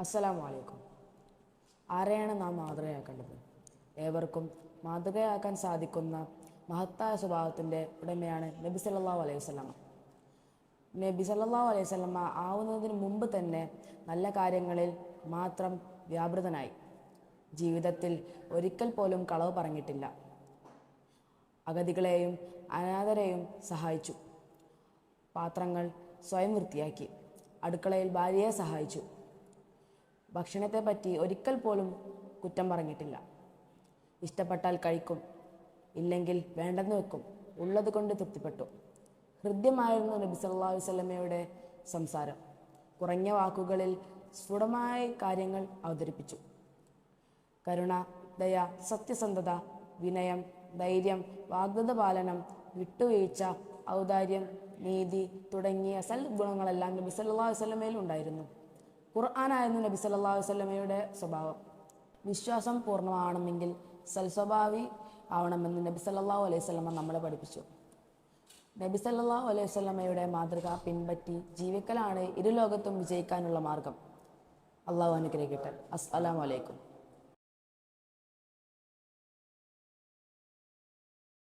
അസ്സലാമു അലൈക്കും. ആരെയാണ് നാം മാതൃകയാക്കേണ്ടത്? ഏവർക്കും മാതൃകയാക്കാൻ സാധിക്കുന്ന മഹത്തായ സ്വഭാവത്തിൻ്റെ ഉടമയാണ് നബി സല്ലല്ലാഹു അലൈഹി വസല്ലമ. നബി സല്ലല്ലാഹു അലൈഹി വസല്ലമ ആവുന്നതിന് മുമ്പ് തന്നെ നല്ല കാര്യങ്ങളിൽ മാത്രം വ്യാപൃതനായി. ജീവിതത്തിൽ ഒരിക്കൽ പോലും കളവ് പറഞ്ഞിട്ടില്ല. അഗതികളെയും അനാഥരെയും സഹായിച്ചു. പാത്രങ്ങൾ സ്വയം വൃത്തിയാക്കി. അടുക്കളയിൽ ഭാര്യയെ സഹായിച്ചു. ഭക്ഷണത്തെപ്പറ്റി ഒരിക്കൽ പോലും കുറ്റം പറഞ്ഞിട്ടില്ല. ഇഷ്ടപ്പെട്ടാൽ കഴിക്കും, ഇല്ലെങ്കിൽ വേണ്ടെന്ന് വെക്കും. ഉള്ളത് കൊണ്ട് തൃപ്തിപ്പെട്ടു. ഹൃദ്യമായിരുന്നു നബി സല്ലല്ലാഹു അലൈഹി വസല്ലമയുടെ സംസാരം. കുറഞ്ഞ വാക്കുകളിൽ സ്ഫുടമായ കാര്യങ്ങൾ അവതരിപ്പിച്ചു. കരുണ, ദയ, സത്യസന്ധത, വിനയം, ധൈര്യം, വാഗ്ദത്ത പാലനം, വിട്ടുവീഴ്ച, ഔദാര്യം, നീതി തുടങ്ങിയ സൽഗുണങ്ങളെല്ലാം നബി സല്ലല്ലാഹു അലൈഹി വസല്ലമയിൽ ഉണ്ടായിരുന്നു. ഖുർആനായിരുന്നു നബി സല്ലല്ലാഹു അലൈഹി വസല്ലമയുടെ സ്വഭാവം. വിശ്വാസം പൂർണ്ണമാവണമെങ്കിൽ സൽസ്വഭാവി ആവണമെന്ന് നബി സല്ലല്ലാഹു അലൈഹി വസല്ലമ നമ്മളെ പഠിപ്പിച്ചു. നബി സല്ലല്ലാഹു അലൈഹി വസല്ലമയുടെ മാതൃക പിൻപറ്റി ജീവിക്കലാണ് ഇരുലോകത്തും വിജയിക്കാനുള്ള മാർഗം. അള്ളാഹു അനുഗ്രഹിക്കട്ടെ. അസ്സലാമു അലൈക്കും.